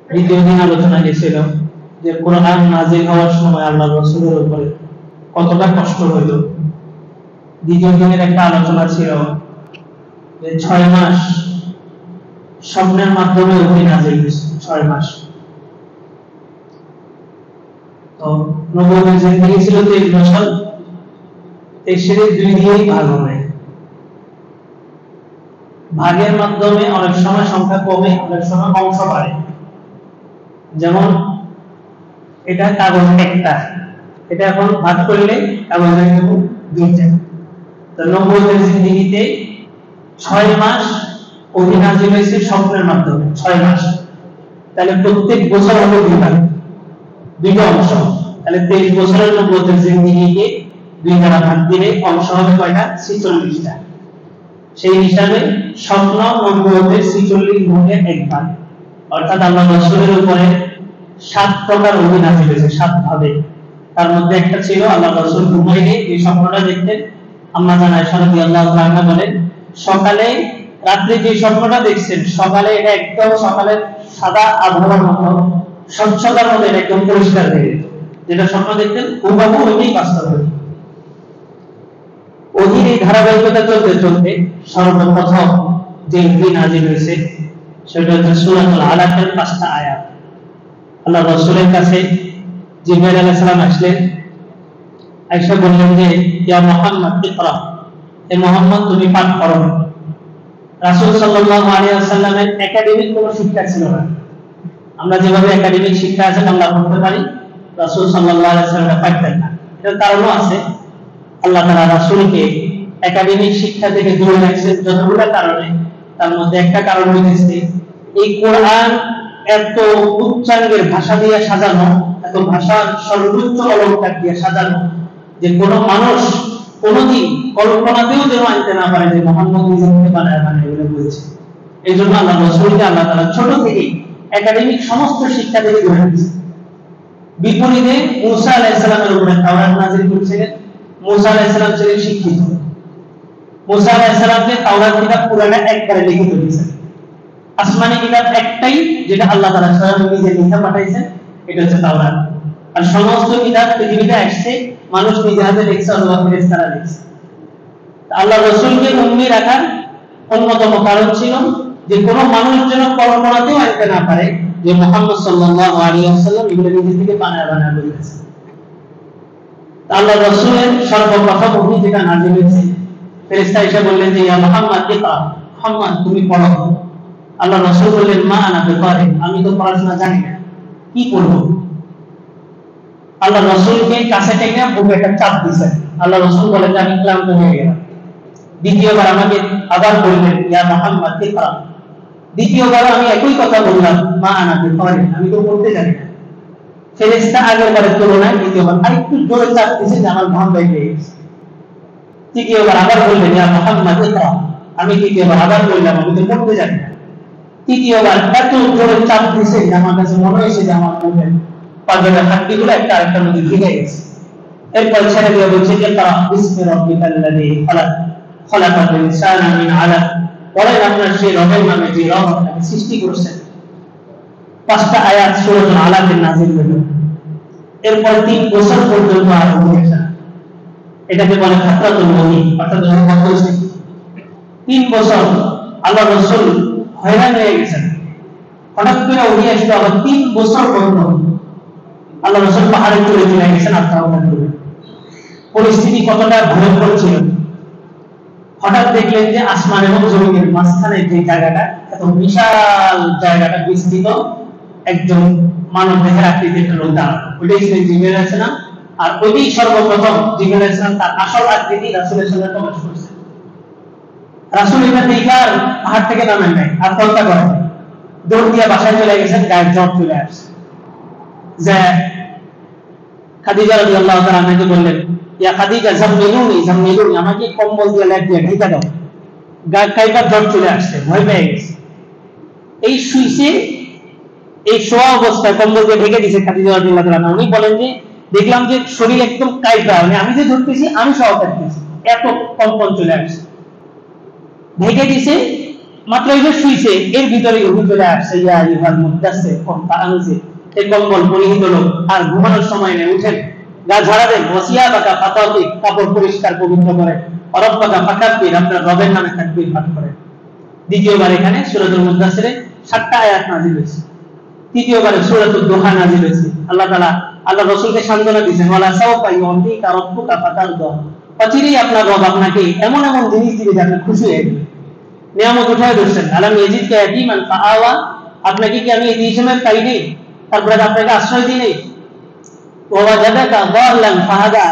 দ্বিতীয় দিন আলোচনা গেছিল যে কোরআন নাযিল হওয়ার সময় আল্লাহর রাসূলের উপরে কতটা কষ্ট হইল। দ্বিতীয় দিনের একটা আলোচনা ছিল যে 6 মাস স্বপ্নের মাধ্যমে ওহী নাযিল হয়েছে। 6 মাস তো নবুয়তের জিন্দেগি ছিল 23 বছর। 23 দুই দিয়েই ভাগ হবে। ভাগের মাধ্যমে অনেক সময় সংখ্যা কমে, অনেক সময় অংশ বাড়ে। যেমন এটা কাগজ একটা, এটা এখন ভাগ করলে কাগজের কিন্তু দুইটা। তো নবুয়তের জিন্দেগিতে 6 মাস ওহী নাযিল হয়েছে স্বপ্নের মাধ্যমে। 6 মাস, তাহলে প্রত্যেক বছর হবে দুইটা অংশ। তাহলে 23 বছরের নবুয়তের জিন্দেগিকে দুই দ্বারা ভাগ দিলে অংশ হবে কয়টা? 46টা। সেই হিসাবে স্বপ্ন নবুয়তের 46 ভাগের এক ভাগ, অর্থাৎ আল্লাহ রাসূলের উপরে 7 প্রকার ওহী নাযিল হয়েছে, 7 ভাবে। তার মধ্যে একটা ছিল আল্লাহ রাসূল ঘুমাইলে এই স্বপ্নটা দেখতেন। আম্মা জান আয়েশা রাদিয়াল্লাহু তাআলা বলেন, সকালে রাত্রে যে স্বপ্নটা দেখছেন, সকালে এটা একদম সকালের সাদা আবহাওয়ার মতো, স্বচ্ছতার মতো একদম পরিষ্কার হয়ে যেত। যেটা স্বপ্ন দেখতেন হুবহু ওইটাই বাস্তব হতো। ওহীর এই ধারাবাহিকতা চলতে চলতে সর্বপ্রথম যে ওহী নাযিল হয়েছে সেটা হচ্ছে সূরাতুল আলাকের 5টা আয়াত। আল্লাহ রাসূলের কাছে জিবরাইল আলাইহিস সালাম আসলেন, আয়েশা বললেন যে ইয়া মুহাম্মদ ইকরা, হে মুহাম্মদ তুমি পাঠ করো। রাসূল সাল্লাল্লাহু আলাইহি ওয়াসাল্লামের একাডেমিক কোনো শিক্ষা ছিল না। আমরা যেভাবে একাডেমিক শিক্ষা আছে আমরা পড়তে পারি, রাসূল সাল্লাল্লাহু আলাইহি ওয়াসাল্লাম পারতেন না। এর কারণও আছে, আল্লাহ তাআলা রাসূলকে একাডেমিক শিক্ষা থেকে দূরে রাখছেন যতগুলো কারণে। তার মধ্যে একটা কারণ হচ্ছে এই কোরআন এত উচ্চাঙ্গের ভাষা দিয়ে সাজানো, এত ভাষার সর্বোচ্চ অলংকার দিয়ে সাজানো যে কোনো মানুষ কোনোদিন কল্পনাতেও যেন আনতে না পারে যে মুহাম্মদ নিজেকে বানায় বলে বলেছে। এই জন্য আল্লাহ রাসূলকে আল্লাহ তাআলা ছোট থেকেই একাডেমিক সমস্ত শিক্ষা থেকে দূরে রাখছে। বিপরীতে মূসা আলাইহিস সালামের উপরে তাওরাত নাযিল করেছিলেন। মূসা আলাইহিস সালাম ছিলেন শিক্ষিত। মূসা আলাইহিস সালামকে তাওরাত কিতাব পুরাটা একবারে লিখে দিয়েছেন। আসমানি কিতাব একটাই যেটা আল্লাহ তাআলা স্বয়ং নিজে লিখে পাঠাইছেন, এটা হচ্ছে তাওরাত। আর সমস্ত কিতাব পৃথিবীতে আসছে মানুষ নিজে হাতে লিখছে অথবা ফেরেশতারা লিখছে। আল্লাহ রাসূলকে উম্মি রাখার অন্যতম কারণ ছিল যে কোনো মানুষ যেন কল্পনাতেও আনতে না পারে যে মুহাম্মদ সাল্লাল্লাহু আলাইহি ওয়াসাল্লাম এগুলো নিজে থেকে বানায় বলেছে। আল্লাহ রাসূলের সর্বপ্রথম ওহী যেটা নাযিল হয়েছে, ফেরেশতা এসে বললেন যে ইয়া মুহাম্মদ ইকরা, মুহাম্মদ তুমি পড়ো। আল্লাহ রাসূল বললেন মা আনা বিকারি, আমি তো পড়াশোনা জানি না, কি পড়ব? আল্লাহ রাসূলকে কাছে টেনে বুকে একটা চাপ দিয়েছেন। আল্লাহ রাসূল বলেন যে আমি ক্লান্ত হয়ে গেলাম। দ্বিতীয়বার আমাকে আবার বললেন ইয়া মুহাম্মদ ইকরা। দ্বিতীয়বার আমি একই কথা বললাম মা আনা বিকারি, আমি তো পড়তে জানি না। ফেরেশতা আগের বারের তুলনায় দ্বিতীয়বার আরেকটু জোরে চাপ দিয়েছে যে আমার ঘাম বের হয়ে গেছে। তৃতীয়বার আবার বললেন ইয়া মুহাম্মদ ইকরা, আমি তৃতীয়বার আবার বললাম আমি তো পড়তে জানি না। তৃতীয়বার এত জোরে চাপ দিয়েছে যে আমার কাছে মনে হয়েছে যে আমার মুখের পাঁজরের হাড্ডিগুলো একটা আরেকটার মধ্যে ঢুকে গেছে। এরপর ছেড়ে দিয়ে বলছে যে ইকরা বিসমি রাব্বিকাল্লাযী খালাক, খালাকাল ইনসানা মিন আলাক, পড়েন আপনার সেই রবের নামে যে রব আপনাকে সৃষ্টি করেছেন। 5টা আয়াত সূরাতুল আলাকের নাযিল হলো। এরপর 3 বছর পর্যন্ত আর ওহী আসে। এটাকে বলে ফাতরাতুল ওহী, অর্থাৎ যখন হয়েছে 3 বছর আল্লাহ রাসূল হয়রান হয়ে গেছেন। হঠাৎ করে ওহী আসলো আবার 3 বছর বন্ধ। আল্লাহ রাসূল পাহাড়ে চলে গেছেন আত্মহত্যা করে। পরিস্থিতি কতটা ভয়ঙ্কর ছিল। হঠাৎ দেখলেন যে আসমান এবং জমিনের মাঝখানে যে জায়গাটা, এত বিশাল জায়গাটা বিস্তৃত, একজন মানব দেহের আকৃতির একটা লোক দাঁড়ানো, ওইটাই ছিলেন জিবরাইল আলাইহিস সালাম। আর ওইটাই সর্বপ্রথম জিবরাইল আলাইহিস সালাম তার আসল আকৃতি রাসূলের সামনে প্রকাশ করেছে। রাসূল এটা দেখে আর পাহাড় থেকে নামেন নাই, আত্মহত্যা করেন, দৌড় দিয়ে বাসায় চলে গেছেন। গায়ের জ্বর চলে আসছে। যে খাদিজা রাদিয়াল্লাহু তাআলা আনহাকে বললেন ইয়া খাদিজা জাম্মিলুনি জাম্মিলুনি, আমাকে কম্বল দিয়ে লেপ দিয়ে ঢেকে দাও। গা কাইবার জ্বর চলে আসছে, ভয় পেয়ে গেছে। এই শুইছে, এই শোয়া অবস্থায় কম্বল দিয়ে ঢেকে দিয়েছে খাদিজা রাদিয়াল্লাহু তাআলা। উনি বলেন যে দেখলাম যে শরীর একদম কাইবা, মানে আমি যে ধরতেছি আমি সহ কাঁপতেছি, এত কম্পন চলে আসছে। ঢেকে দিয়েছে, মাত্র এই যে শুইছে এর ভিতরে ওহী চলে আসছে, ইয়া আইয়ুহাল মুদ্দাসসির কুম ফাআনজির, এই কম্বল পরিহিত লোক আর ঘুমানোর সময় নেই, উঠেন, গা ঝাড়া দেন, ওয়াসিয়া বাকা ফাতাতি, কাপড় পরিষ্কার পবিত্র করেন, রব্বাকা ফাকাব্বির, আপনার রবের নামে তাকবীর পাঠ করেন। দ্বিতীয়বার এখানে সূরাতুল মুদ্দাসসিরে 7টা আয়াত নাযিল হয়েছে। তৃতীয়বারে সূরাতুদ দুহা নাযিল হয়েছে। আল্লাহ তাআলা আল্লাহ রাসূলকে সান্ত্বনা দিয়েছেন, ওয়ালা সাওফা ইউতিকা রাব্বুকা ফাতারদা, অচিরেই আপনার রব আপনাকে এমন এমন জিনিস দিবে যে আপনি খুশি হয়ে যাবেন। নিয়ামত উঠায় দিচ্ছেন, আলাম ইয়াজিদকা ইয়াতীমান ফাআওয়া, আপনাকে কি আমি এতিমের পাই নেই, তারপরে আপনাকে আশ্রয় দিই নেই। ওয়া ওয়াজাদাকা দাল্লান ফাহাদা,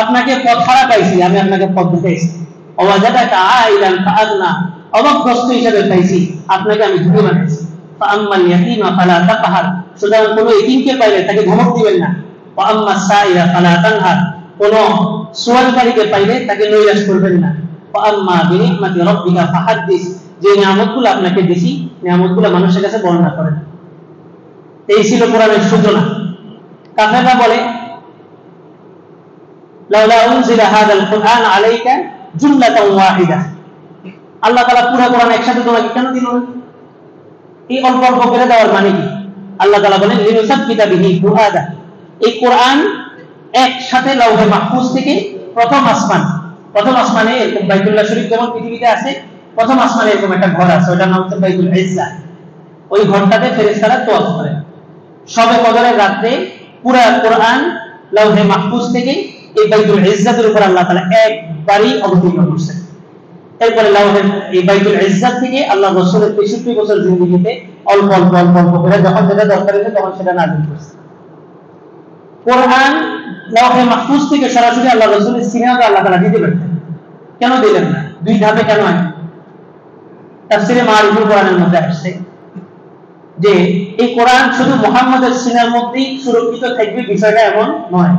আপনাকে পথহারা পাইছি, আমি আপনাকে পথ দেখাইছি। ওয়া ওয়াজাদাকা আইলান ফাআগনা, অভাবগ্রস্ত হিসেবে পাইছি, আপনাকে আমি ধনী বানাইছি। ফাআম্মাল ইয়াতীমা ফালা তাকহার, সুতরাং কোন এতিমকে পাইলে তাকে ধমক দিবেন না। ওয়া আম্মাস সাইরা ফালা তানহার, কোন সুয়ালকারীকে পাইলে তাকে নৈরাশ করবেন না। ওয়া আম্মা বিনি'মাতি রাব্বিকা ফাহাদ্দিস, যে নিয়ামতগুলো আপনাকে দিছি নিয়ামতগুলো মানুষের কাছে বর্ণনা করেন। এই ছিল কোরআনের সূচনা। কাফেররা বলে, লাউলা উনজিলা হাযাল কুরআন আলাইকা জুমলাতান ওয়াহিদা, আল্লাহ তাআলা পুরো কোরআন একসাথে তোমাকে কেন দিল না? এই অল্প অল্প করে দেওয়ার মানে কি? আল্লাহ তাআলা বলেন, লিনুসাব্বিতা বিহি ফুআদা, এই কোরআন একসাথে লাউহে মাহফুজ থেকে প্রথম আসমানে এরকম বাইতুল্লাহ শরীফ যেমন পৃথিবীতে আছে, প্রথম আসমানে এরকম একটা ঘর আছে, ওটার নাম হচ্ছে বাইতুল ইজ্জা। ওই ঘরটাতে ফেরেশতারা তোয়াফ করে। শবে কদরের রাতে পুরো কোরআন লাউহে মাহফুজ থেকে এই বাইতুল ইজ্জাতের উপর আল্লাহ তাআলা একবারই অবতীর্ণ করছেন। এরপরে লাউহে এই বাইতুল ইজ্জাত থেকে আল্লাহ রাসূলের 63 বছর জিন্দেগিতে অল্প অল্প অল্প অল্প করে যখন যেটা দরকার হয়েছে তখন সেটা নাযিল করছে। কোরআন লাউহে মাহফুজ থেকে সরাসরি আল্লাহ রাসূলের সিনাতে আল্লাহ তাআলা দিতে পারতেন, কেন দিলেন না? দুই ধাপে কেন হয়? তাফসীরে মারিফুল কোরআনের মধ্যে আসছে যে এই কোরআন শুধু মুহাম্মাদের সিনার মধ্যেই সুরক্ষিত থাকবে বিষয়টা এমন নয়।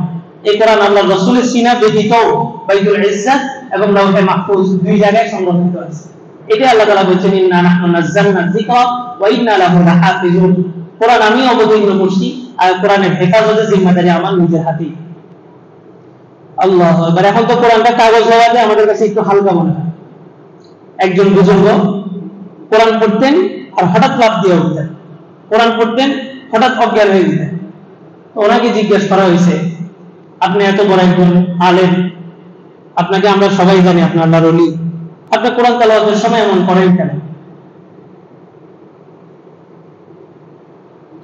এই কোরআন আল্লাহ রাসূলের সিনা ব্যতীত বাইতুল ইজ্জাত এবং লাউহে মাহফুজ দুই জায়গায় সংরক্ষিত আছে। এটা আল্লাহ তাআলা বলেছেন, ইন্না নাহনু নাযালনা যিকরা ওয়া ইন্না লাহু লাহাফিজুন, কোরআন আমি অবতীর্ণ করছি আর কোরআনের হেফাজতের জিম্মাদারি আমার নিজের হাতে। আল্লাহু আকবার। এখন তো কোরআনটা কাগজ হওয়াতে আমাদের কাছে একটু হালকা মনে হয়। একজন বুজুর্গ কোরআন পড়তেন আর হঠাৎ লাফ দিয়ে উঠতেন, কোরআন পড়তেন হঠাৎ অজ্ঞান হয়ে যেতেন। তো ওনাকে জিজ্ঞেস করা হয়েছে, আপনি এত বড় একজন আলেম, আপনাকে আমরা সবাই জানি আপনি আল্লাহর ওলি, আপনি কোরআন তেলাওয়াতের সময় এমন করেন কেন?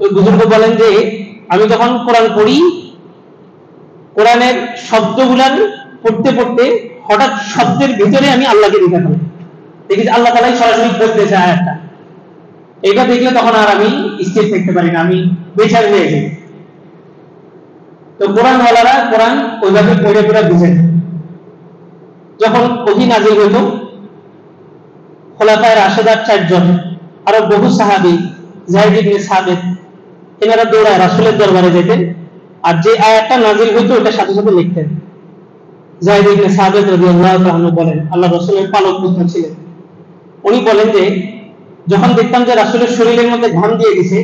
ওই বুজুর্গ বলেন যে আমি যখন কোরআন পড়ি, কোরআনের শব্দগুলার পড়তে পড়তে হঠাৎ শব্দের ভিতরে আমি আল্লাহকে দেখে ফেলি, দেখি যে আল্লাহ তাআলাই সরাসরি বলতেছে আয়াতটা। এটা দেখলে তখন আর আমি স্থির থাকতে পারি না, আমি বেচার হয়ে যাই। তো কোরআনওয়ালারা কোরআন ওইভাবে পড়ে পড়ে বুঝেন। যখন ওহী নাযিল হতো, খোলাফায়ে রাশিদার 4 জন আরো বহু সাহাবী, যায়েদ ইবনে সাবিত, এনারা দৌড়ায় রাসূলের দরবারে যেতেন আর যে আয়াতটা নাযিল হতো ওটা সাথে সাথে লিখতেন। যায়েদ ইবনে সাবিত রাদিয়াল্লাহু তাআলা আনহু বলেন, আল্লাহ রাসূলের পালক পুত্র ছিলেন। উনি বলেন যে যখন দেখতাম যে রাসূলের শরীরের মধ্যে ঘাম দিয়ে গেছে,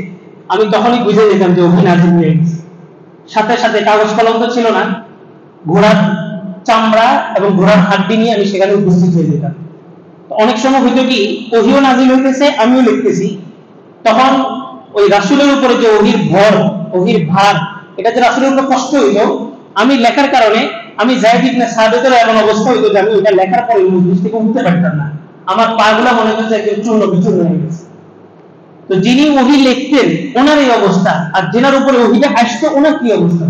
আমি তখনই বুঝে যেতাম যে ওহী নাযিল হয়ে গেছে। সাথে সাথে কাগজ কলম তো ছিল না, ঘোড়ার চামড়া এবং ঘোড়ার হাড্ডি নিয়ে আমি সেখানে উপস্থিত হয়ে যেতাম। অনেক সময় হইতো কি ওহীও নাযিল হইতেছে, আমিও লিখতেছি, তখন ওই রাসূলের উপরে যে ওহীর ভর, ওহীর ভার, এটা যে রাসূলের উপর কষ্ট হইতো, আমি লেখার কারণে আমি যায়েদ ইবনে সাবিতের এমন অবস্থা হইতো যে আমি ওটা লেখার পরে মজলিস থেকে উঠতে পারতাম না, আমার পাগুলা মনে হচ্ছে একদম চূর্ণ বিচূর্ণ হয়ে গেছে। তো যিনি ওহী লিখতেন ওনার এই অবস্থা, আর যিনার উপরে ওহীটা আসতো ওনার কি অবস্থা?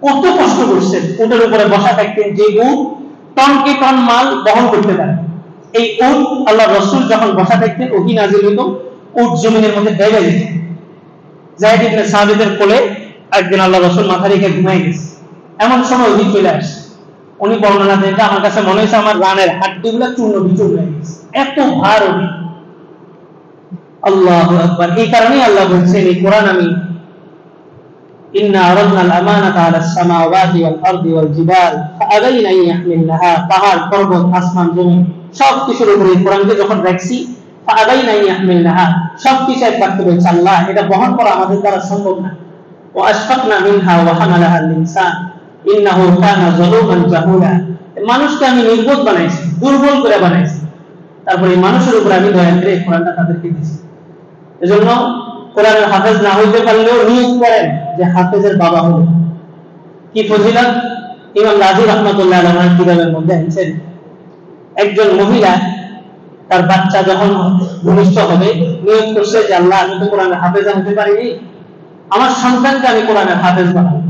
কত কষ্ট করছেন, ওটার উপরে বসা থাকতেন, যে উট টনকে টন মাল বহন করতে পারে। এই উট আল্লাহ রাসূল যখন বসা থাকতেন, ওহী নাযিল হতো, উট জমিনের মধ্যে ডেবে যেত। যায়েদ ইবনে সাবিতের কোলে একদিন আল্লাহ রাসূল মাথা রেখে ঘুমিয়ে গেছে, এমন সময় ওহী চলে আসে। উনি বর্ণনা দেন যে আমার কাছে মনে হয়েছে আমার রানের হাড্ডিগুলো চূর্ণ বিচূর্ণ হয়ে গেছে, এত ভার ওহী। আল্লাহু আকবার। এই কারণেই আল্লাহ বলছেন এই কোরআন আমি ইন্না আরাদনাল আমানাতা আলাস সামাওয়াতি ওয়াল আরদি ওয়াল জিবাল ফাআবাইনা আন ইয়াহমিলনাহা, পাহাড় পর্বত আসমান জমিন সবকিছুর উপরে এই কোরআনকে যখন রাখছি, ফাআবাইনা আন ইয়াহমিলনাহা, সবকিছু একবার বলছে আল্লাহ এটা বহন করা আমাদের দ্বারা সম্ভব না। ওয়া আশফাকনা মিনহা ওয়া হামালাহা আল ইনসান ইন্নাহু কানা যালুমান জাহুলা, মানুষকে আমি নির্বোধ বানাইছি, দুর্বল করে বানাইছি, তারপরে এই মানুষের উপর আমি দয়া করে এই কোরআনটা তাদেরকে দিয়েছি। এজন্য কোরআনের হাফেজ না হইতে পারলেও নিয়োগ করেন যে হাফেজের বাবা হলো। কি ফজিলত! ইমাম রাজি রহমাতুল্লাহ আলাইহির কিতাবের মধ্যে আনছেন, একজন মহিলা তার বাচ্চা যখন ভূমিষ্ঠ হবে নিয়োগ করছে যে আল্লাহ, আমি তো কোরআনের হাফেজ হতে পারিনি, আমার সন্তানকে আমি কোরআনের হাফেজ বানাবো।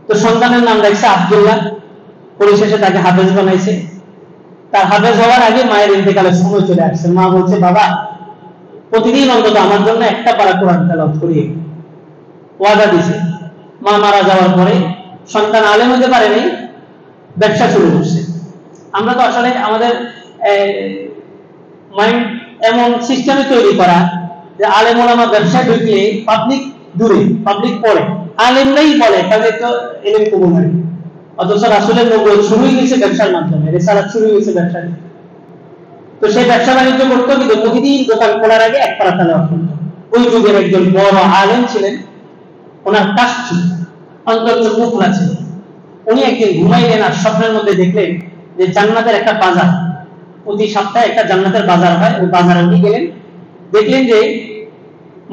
তো সন্তানের নাম রাখছে আব্দুল্লাহ, পরিশেষে তাকে হাফেজ বানাইছে। তার হাফেজ হওয়ার আগে মায়ের ইন্তেকালের সময় চলে আসছে। মা বলছে, বাবা প্রতিদিন অন্তত আমার জন্য একটা পারা কোরআন তেলাওয়াত করিয়ে। ওয়াদা দিছে। মা মারা যাওয়ার পরে সন্তান আলেম হতে পারেনি, ব্যবসা শুরু করছে। আমরা তো আসলে আমাদের মাইন্ড এমন সিস্টেমে তৈরি করা যে আলেম ওলামা ব্যবসায় ঢুকলে পাবলিক দূরে, পাবলিক পড়ে, আলেমরাই বলে তাহলে তো এলেম কবুল হয়। অথচ রাসূলের নবুয়ত শুরু হয়েছে ব্যবসার মাধ্যমে, রিসালাত শুরু হয়েছে ব্যবসা। তো সেই ব্যবসা বাণিজ্য করতো, কিন্তু প্রতিদিন দোকান খোলার আগে এক পারা তেলাওয়াত করত। ওই যুগের একজন বড় আলেম ছিলেন, ওনার কাজ ছিল, অন্তত মুখ খোলা ছিল। উনি একদিন ঘুমাইলেন আর স্বপ্নের মধ্যে দেখলেন যে জান্নাতের একটা বাজার, প্রতি সপ্তাহে একটা জান্নাতের বাজার হয়, ওই বাজারে উনি গেলেন, দেখলেন যে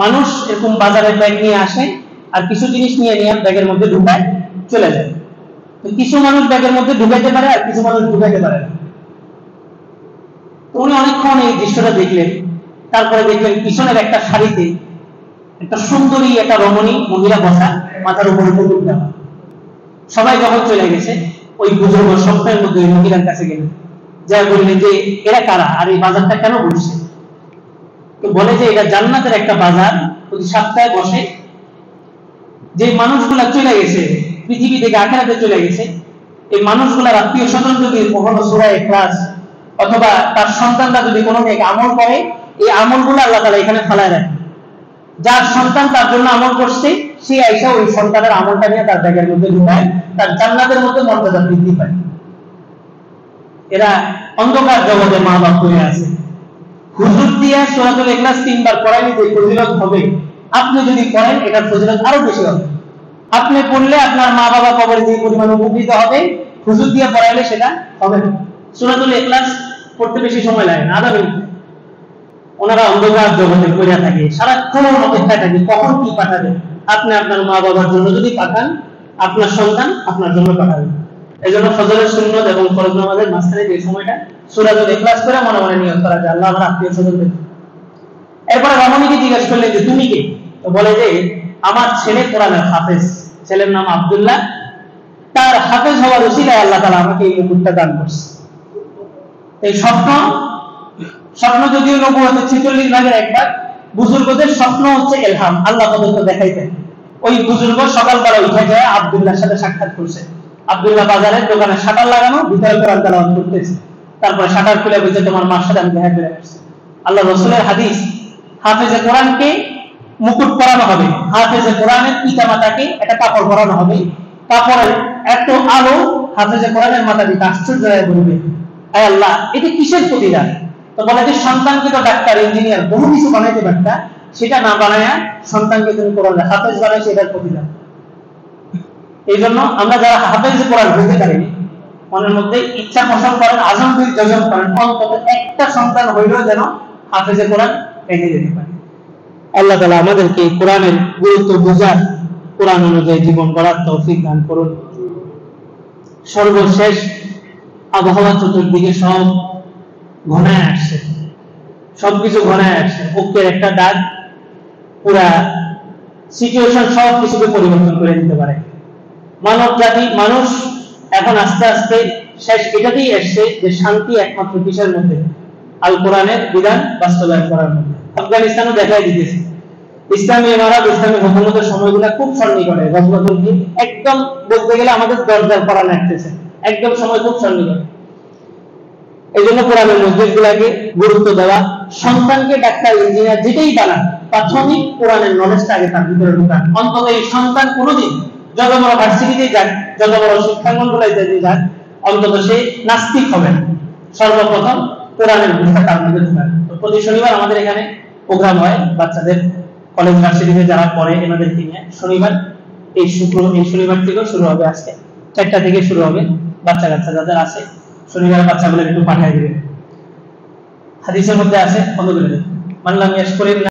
মানুষ এরকম বাজারের ব্যাগ নিয়ে আসে আর কিছু জিনিস নিয়ে নিয়ে ব্যাগের মধ্যে ঢুকায় চলে যায়। তো কিছু মানুষ ব্যাগের মধ্যে ঢুকাইতে পারে আর কিছু মানুষ ঢুকাইতে পারে না। উনি অনেকক্ষণ এই দৃশ্যটা দেখলেন। তারপরে দেখলেন পিছনের একটা শাড়িতে একটা সুন্দরী একটা রমণী মহিলা বসা, মাথার উপরে মুকুট দেওয়া। সবাই যখন চলে গেছে, ওই বুজুর্গ স্বপ্নের মধ্যে ওই মহিলার কাছে গেলেন, যা বললেন যে এরা কারা আর এই বাজারটা কেন বসছে? তো বলে যে এটা জান্নাতের একটা বাজার, প্রতি সপ্তাহে বসে। যে মানুষগুলা চলে গেছে পৃথিবী থেকে আখিরাতে চলে গেছে, এই মানুষগুলার আত্মীয় স্বজন যদি কখনো সূরা ইখলাস অথবা তার সন্তানরা যদি কোনো এক আমল করে, এই আমলগুলো আল্লাহ তাআলা এখানে ফেলায় রাখে। যার সন্তান তার জন্য আমল করছে, সে আইসা ওই সন্তানের আমলটা নিয়ে তার ব্যাগের মধ্যে ঢুকায়, তার জান্নাতের মধ্যে মর্যাদা বৃদ্ধি পায়। এরা অন্ধকার জগতে মা বাপ হয়ে আছে। হুজুর দিয়া সূরাতুল ইখলাস 3 বার পড়াইলে যে ফজিলত হবে, আপনি যদি পড়েন এটার ফজিলত আরো বেশি হবে। আপনি পড়লে আপনার মা বাবা কবরে যে পরিমাণ উপকৃত হবে, হুজুর দিয়া পড়াইলে সেটা হবে না। সূরাতুল ইখলাস পড়তে বেশি সময় লাগে না, আধা মিনিট। ওনারা অন্ধকার জগতে পড়ে থাকে, সারাক্ষণ অপেক্ষায় থাকে কখন কি পাঠাবে। আপনি আপনার মা বাবার জন্য যদি পাঠান, আপনার সন্তান আপনার জন্য পাঠাবে। এজন্য ফজরের সুন্নত এবং ফরজ নামাজের মাঝখানে যে সময়টা সূরাতুল ইখলাস করে মনে মনে নিয়ত করা যায়, আল্লাহ আমার আত্মীয় স্বজনদের। এরপর রমণীকে জিজ্ঞেস করলেন যে তুমি কে? তো বলে যে আমার ছেলে কোরআনের হাফেজ, ছেলের নাম আব্দুল্লাহ, তার হাফেজ হওয়ার উসিলায় আল্লাহ তাআলা আমাকে এই মুকুটটা দান করছে। এই স্বপ্ন যদিও নবুয়তের 46 ভাগের এক ভাগ। বুজুর্গদের স্বপ্ন হচ্ছে ইলহাম, আল্লাহ পর্যন্ত দেখাইতেন। ওই বুজুর্গ সকালবেলা উঠে যায় আব্দুল্লাহর সাথে সাক্ষাৎ করছে। আব্দুল্লাহ বাজারের দোকানে শাটার লাগানো, ভিতরে কোরআন তেলাওয়াত করতেছে। তারপরে শাটার খুলে বলছে তোমার মার সাথে আমি দেখা করে আসছি। আল্লাহ রাসূলের হাদিস, হাফেজে কোরআনকে মুকুট পরানো হবে, হাফেজে কোরআনের পিতামাতাকে একটা কাপড় পরানো হবে। কাপড়ের এত আলো হাফেজে কোরআনের মাথা দিতে আশ্চর্য হয়ে বলবে, আয় আল্লাহ এটা কিসের প্রতিদান? তো বলে যে সন্তানকে তো ডাক্তার ইঞ্জিনিয়ার বহু কিছু বানাইতে পারতা, সেটা না বানায়া সন্তানকে তুমি কোরআনের হাফেজ বানাইছো, এটার প্রতিদান। এই জন্য আমরা যারা হাফেজে কোরআন হইতে পারিনি, মনের মধ্যে ইচ্ছা পোষণ করেন, আজমবির যজন করেন, অন্তত একটা সন্তান হইলেও যেন হাফেজে কোরআন এনে যেতে পারে। আল্লাহ তাআলা আমাদেরকে কোরআনের গুরুত্ব বোঝার, কোরআন অনুযায়ী জীবন গড়ার তৌফিক দান করুন। সর্বশেষ আবহাওয়া চতুর্দিকে সব ঘনায় আসছে, সবকিছু ঘনায় আসছে, ঐক্যের একটা দাগ পুরা সিচুয়েশন সব কিছুকে পরিবর্তন করে দিতে পারে। মানব জাতি, মানুষ এখন আস্তে আস্তে শেষ এটাতেই এসছে যে শান্তি একমাত্র কিসের মধ্যে? আল কোরআনের বিধান বাস্তবায়ন করার মধ্যে। আফগানিস্তানও দেখাই দিতেছে ইসলামী ইমারত, ইসলামী হুকুমতের সময়গুলো খুব সন্নিকটে। গজওয়াতুল হিন্দ একদম বলতে গেলে আমাদের দরজার পড়া লাগতেছে, একদম সময় খুব সন্নিকটে। এই জন্য কোরআনের মসজিদগুলোকে গুরুত্ব দেওয়া, সন্তানকে ডাক্তার ইঞ্জিনিয়ার যেটাই বানান, প্রাথমিক কোরআনের নলেজটা আগে তার ভিতরে ঢোকান। অন্তত এই সন্তান কোনোদিন যত বড় ভার্সিটিতে যাক, যত বড় শিক্ষাঙ্গনগুলোতে যাক, অন্তত সে নাস্তিক হবে না। সর্বপ্রথম কোরআনের বুঝটা তার মধ্যে ঢোকান। তো প্রতি শনিবার আমাদের এখানে প্রোগ্রাম হয় বাচ্চাদের, কলেজ ভার্সিটিতে যারা পড়ে এনাদেরকে নিয়ে। শনিবার এই শনিবার থেকেও শুরু হবে, আজকে 4টা থেকে শুরু হবে। বাচ্চা কাচ্চা যাদের আছে শনিবার বাচ্চাগুলো একটু পাঠিয়ে দিবেন। হাদিসের মধ্যে আছে, বন্ধ করে দেন, মানলাম ইয়াশকুরিন